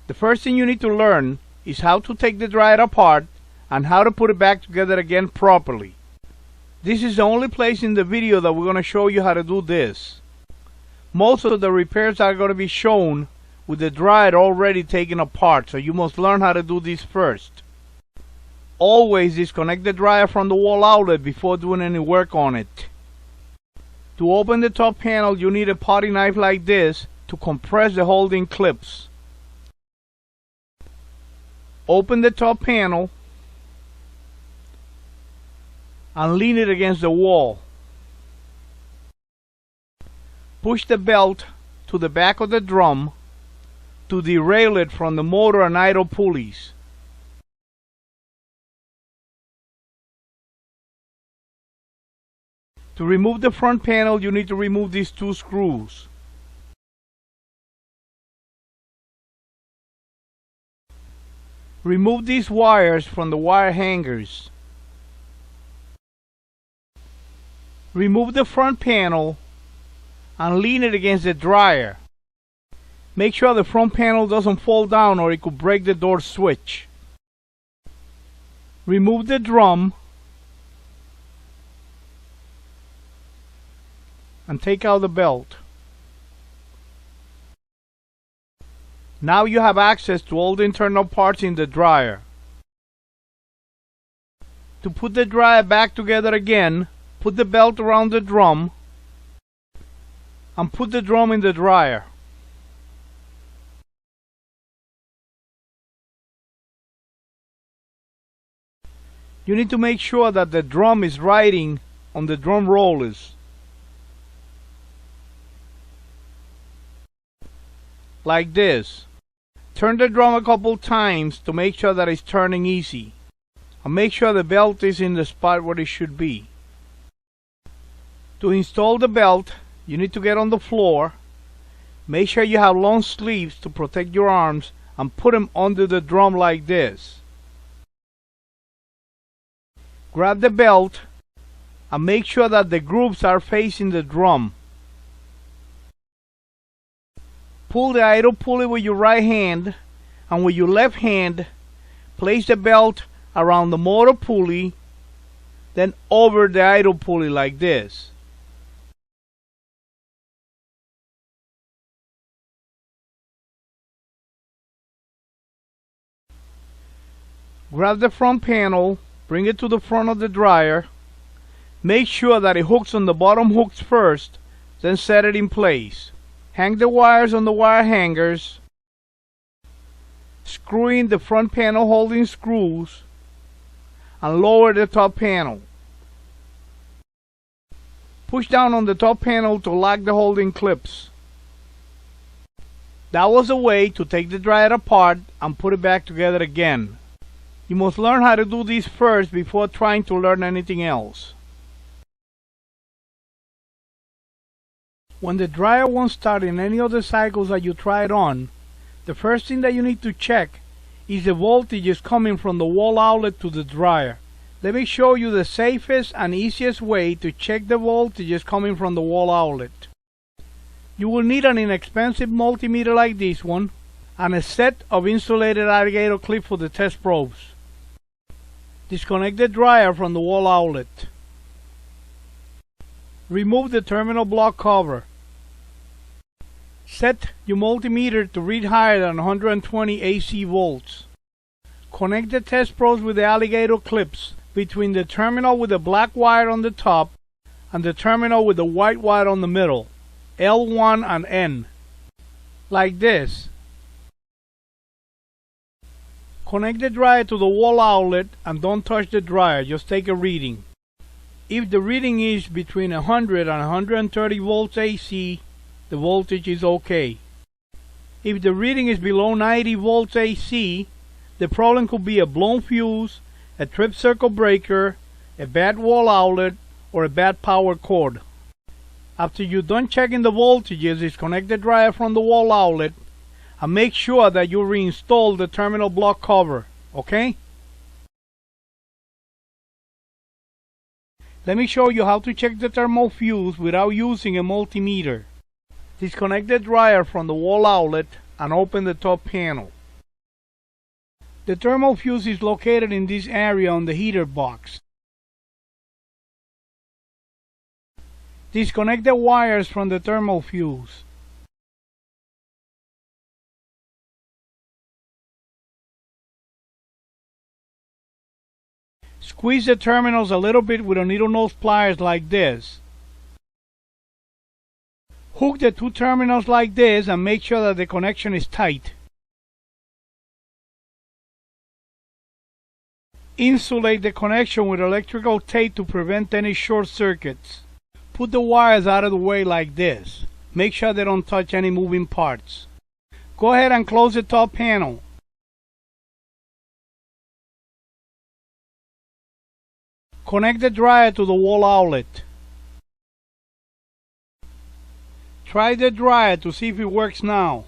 The first thing you need to learn is how to take the dryer apart and how to put it back together again properly. This is the only place in the video that we're going to show you how to do this. Most of the repairs are going to be shown with the dryer already taken apart, so you must learn how to do this first. Always disconnect the dryer from the wall outlet before doing any work on it. To open the top panel, you need a potty knife like this to compress the holding clips. Open the top panel and lean it against the wall. Push the belt to the back of the drum to derail it from the motor and idle pulleys. To remove the front panel, you need to remove these two screws. Remove these wires from the wire hangers. Remove the front panel and lean it against the dryer. Make sure the front panel doesn't fall down or it could break the door switch. Remove the drum and take out the belt. Now you have access to all the internal parts in the dryer. To put the dryer back together again, put the belt around the drum and put the drum in the dryer. You need to make sure that the drum is riding on the drum rollers. Like this. Turn the drum a couple times to make sure that it's turning easy. And make sure the belt is in the spot where it should be. To install the belt, you need to get on the floor. Make sure you have long sleeves to protect your arms and put them under the drum like this. Grab the belt and make sure that the grooves are facing the drum. Pull the idle pulley with your right hand, and with your left hand, place the belt around the motor pulley, then over the idle pulley like this. Grab the front panel, bring it to the front of the dryer. Make sure that it hooks on the bottom hooks first, then set it in place. Hang the wires on the wire hangers. Screw in the front panel holding screws and lower the top panel. Push down on the top panel to lock the holding clips. That was a way to take the dryer apart and put it back together again. You must learn how to do this first before trying to learn anything else. When the dryer won't start in any of the cycles that you tried on, the first thing that you need to check is the voltages coming from the wall outlet to the dryer. Let me show you the safest and easiest way to check the voltages coming from the wall outlet. You will need an inexpensive multimeter like this one and a set of insulated alligator clips for the test probes. Disconnect the dryer from the wall outlet. Remove the terminal block cover. Set your multimeter to read higher than 120 AC volts. Connect the test probes with the alligator clips between the terminal with the black wire on the top and the terminal with the white wire on the middle, L1 and N, like this. Connect the dryer to the wall outlet and don't touch the dryer, just take a reading. If the reading is between 100 and 130 volts AC, the voltage is okay. If the reading is below 90 volts AC, the problem could be a blown fuse, a trip circuit breaker, a bad wall outlet, or a bad power cord. After you're done checking the voltages, disconnect the dryer from the wall outlet and make sure that you reinstall the terminal block cover, okay? Let me show you how to check the thermal fuse without using a multimeter. Disconnect the dryer from the wall outlet and open the top panel. The thermal fuse is located in this area on the heater box. Disconnect the wires from the thermal fuse. Squeeze the terminals a little bit with a needle nose pliers like this. Hook the two terminals like this and make sure that the connection is tight. Insulate the connection with electrical tape to prevent any short circuits. Put the wires out of the way like this. Make sure they don't touch any moving parts. Go ahead and close the top panel. Connect the dryer to the wall outlet. Try the dryer to see if it works now.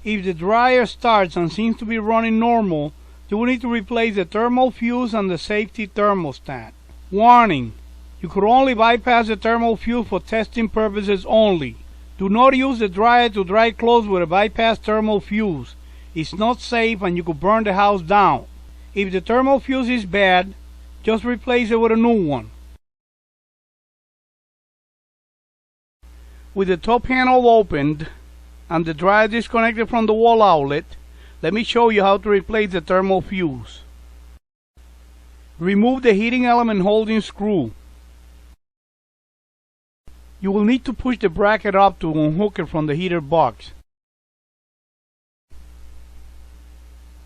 If the dryer starts and seems to be running normal, you will need to replace the thermal fuse and the safety thermostat. Warning! You could only bypass the thermal fuse for testing purposes only. Do not use the dryer to dry clothes with a bypass thermal fuse. It's not safe and you could burn the house down. If the thermal fuse is bad, just replace it with a new one. With the top panel opened and the dryer disconnected from the wall outlet, let me show you how to replace the thermal fuse. Remove the heating element holding screw. You will need to push the bracket up to unhook it from the heater box.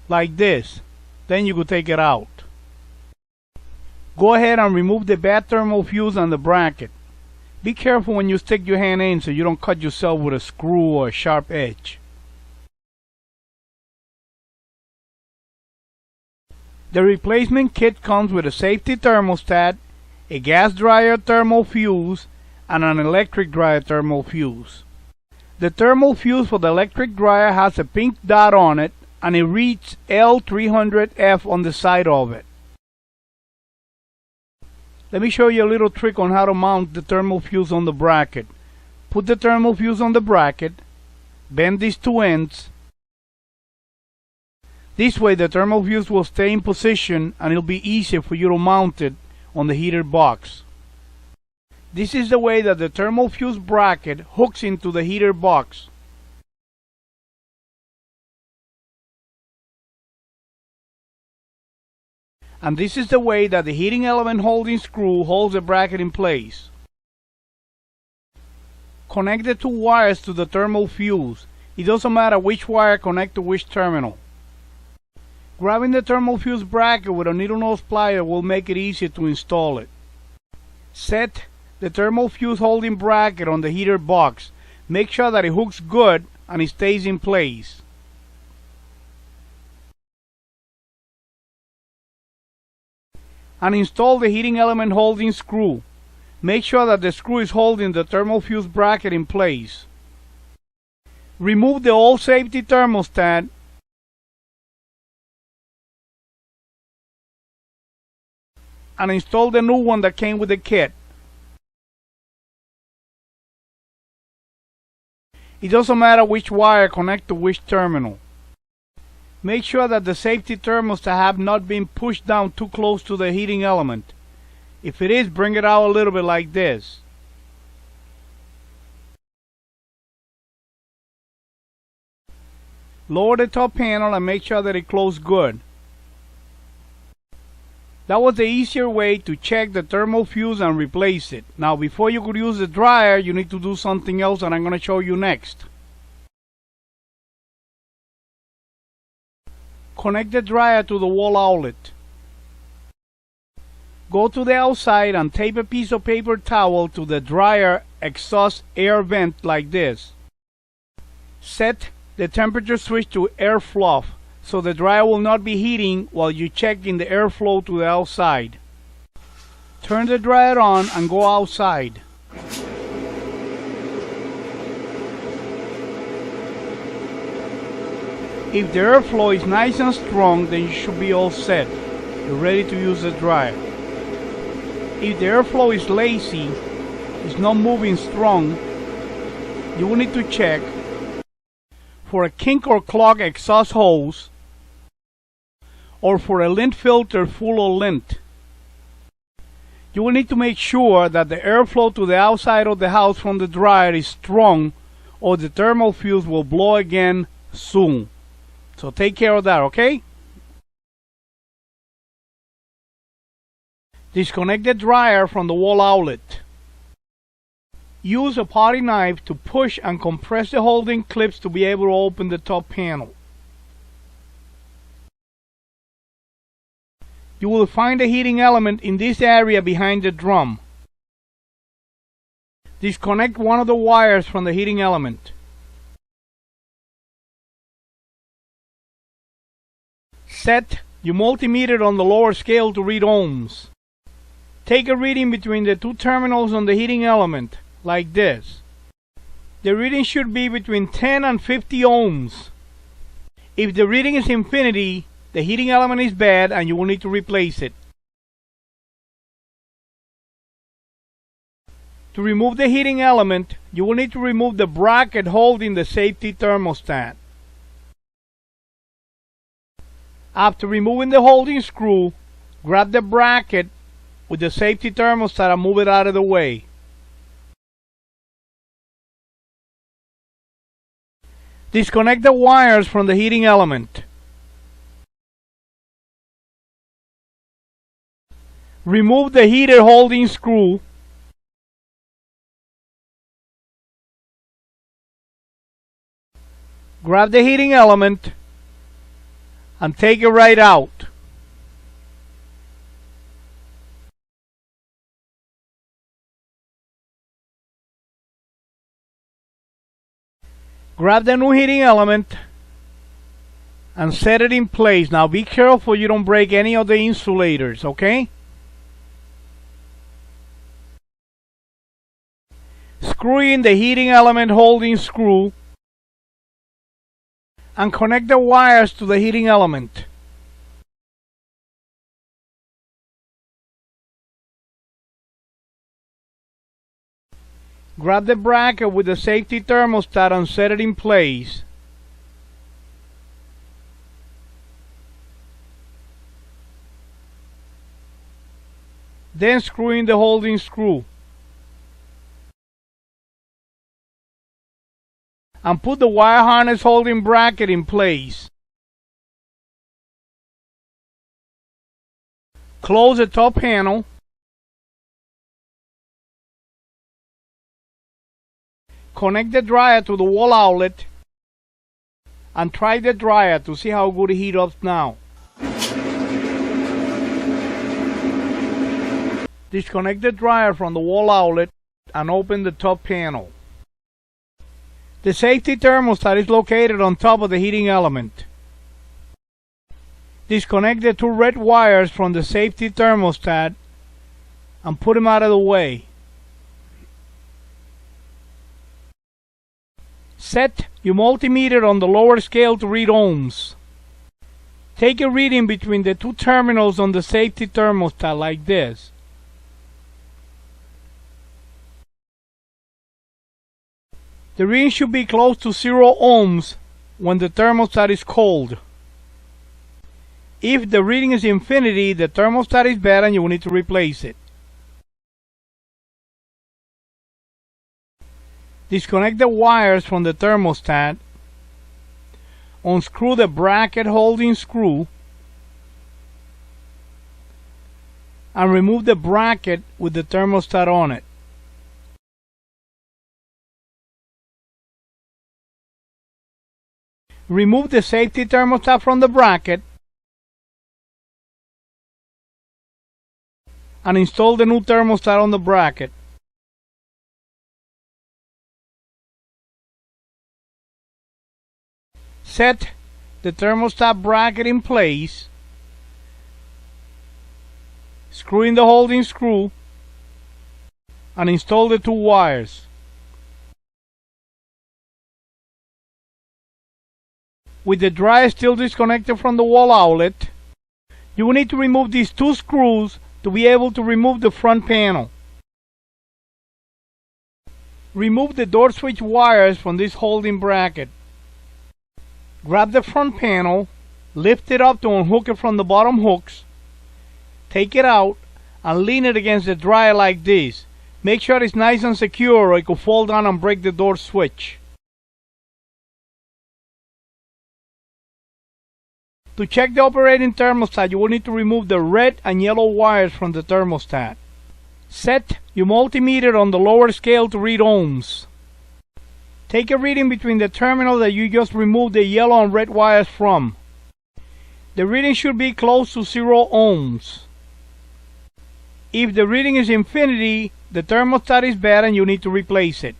Like this. Then you could take it out. Go ahead and remove the bad thermal fuse on the bracket. Be careful when you stick your hand in so you don't cut yourself with a screw or a sharp edge. The replacement kit comes with a safety thermostat, a gas dryer thermal fuse, and an electric dryer thermal fuse. The thermal fuse for the electric dryer has a pink dot on it and it reads L300F on the side of it. Let me show you a little trick on how to mount the thermal fuse on the bracket. Put the thermal fuse on the bracket, bend these two ends. This way the thermal fuse will stay in position and it'll be easier for you to mount it on the heater box. This is the way that the thermal fuse bracket hooks into the heater box. And this is the way that the heating element holding screw holds the bracket in place. Connect the two wires to the thermal fuse. It doesn't matter which wire connect to which terminal. Grabbing the thermal fuse bracket with a needle nose plier will make it easier to install it. Set the thermal fuse holding bracket on the heater box. Make sure that it hooks good and it stays in place. And install the heating element holding screw. Make sure that the screw is holding the thermal fuse bracket in place. Remove the old safety thermostat and install the new one that came with the kit. It doesn't matter which wire connect to which terminal. Make sure that the safety thermostat have not been pushed down too close to the heating element. If it is, bring it out a little bit like this. Lower the top panel and make sure that it closes good. That was the easier way to check the thermal fuse and replace it. Now before you could use the dryer, you need to do something else that I'm going to show you next. Connect the dryer to the wall outlet. Go to the outside and tape a piece of paper towel to the dryer exhaust air vent like this. Set the temperature switch to air fluff so the dryer will not be heating while you check in the airflow to the outside. Turn the dryer on and go outside. If the airflow is nice and strong, then you should be all set. You're ready to use the dryer. If the airflow is lazy, it's not moving strong, you will need to check for a kink or clog exhaust hose or for a lint filter full of lint. You will need to make sure that the airflow to the outside of the house from the dryer is strong, or the thermal fuse will blow again soon. So take care of that, okay? Disconnect the dryer from the wall outlet. Use a potty knife to push and compress the holding clips to be able to open the top panel. You will find the heating element in this area behind the drum. Disconnect one of the wires from the heating element. Set your multimeter on the lower scale to read ohms. Take a reading between the two terminals on the heating element, like this. The reading should be between 10 and 50 ohms. If the reading is infinity, the heating element is bad and you will need to replace it. To remove the heating element, you will need to remove the bracket holding the safety thermostat. After removing the holding screw, grab the bracket with the safety thermostat and move it out of the way. Disconnect the wires from the heating element. Remove the heater holding screw. Grab the heating element and take it right out. Grab the new heating element and set it in place. Now be careful you don't break any of the insulators, okay? Screw in the heating element holding screw and connect the wires to the heating element. Grab the bracket with the safety thermostat and set it in place. Then screw in the holding screw. And put the wire harness holding bracket in place. Close the top panel. Connect the dryer to the wall outlet and try the dryer to see how good it heats up now. Disconnect the dryer from the wall outlet and open the top panel. The safety thermostat is located on top of the heating element. Disconnect the two red wires from the safety thermostat and put them out of the way. Set your multimeter on the lower scale to read ohms. Take a reading between the two terminals on the safety thermostat like this. The reading should be close to 0 ohms when the thermostat is cold. If the reading is infinity, the thermostat is bad and you will need to replace it. Disconnect the wires from the thermostat. Unscrew the bracket holding screw and remove the bracket with the thermostat on it. Remove the safety thermostat from the bracket and install the new thermostat on the bracket. Set the thermostat bracket in place. Screw in the holding screw and install the two wires. With the dryer still disconnected from the wall outlet, you will need to remove these two screws to be able to remove the front panel. Remove the door switch wires from this holding bracket. Grab the front panel, lift it up to unhook it from the bottom hooks, take it out, and lean it against the dryer like this. Make sure it's nice and secure or it could fall down and break the door switch. To check the operating thermostat, you will need to remove the red and yellow wires from the thermostat. Set your multimeter on the lower scale to read ohms. Take a reading between the terminal that you just removed the yellow and red wires from. The reading should be close to 0 ohms. If the reading is infinity, the thermostat is bad and you need to replace it.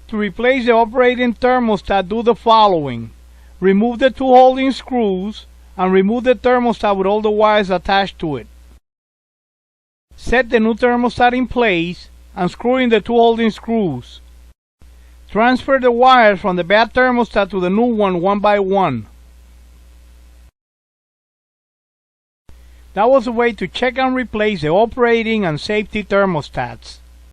To replace the operating thermostat, do the following. Remove the 2 holding screws and remove the thermostat with all the wires attached to it. Set the new thermostat in place and screw in the 2 holding screws. Transfer the wires from the bad thermostat to the new one by one. That was a way to check and replace the operating and safety thermostats.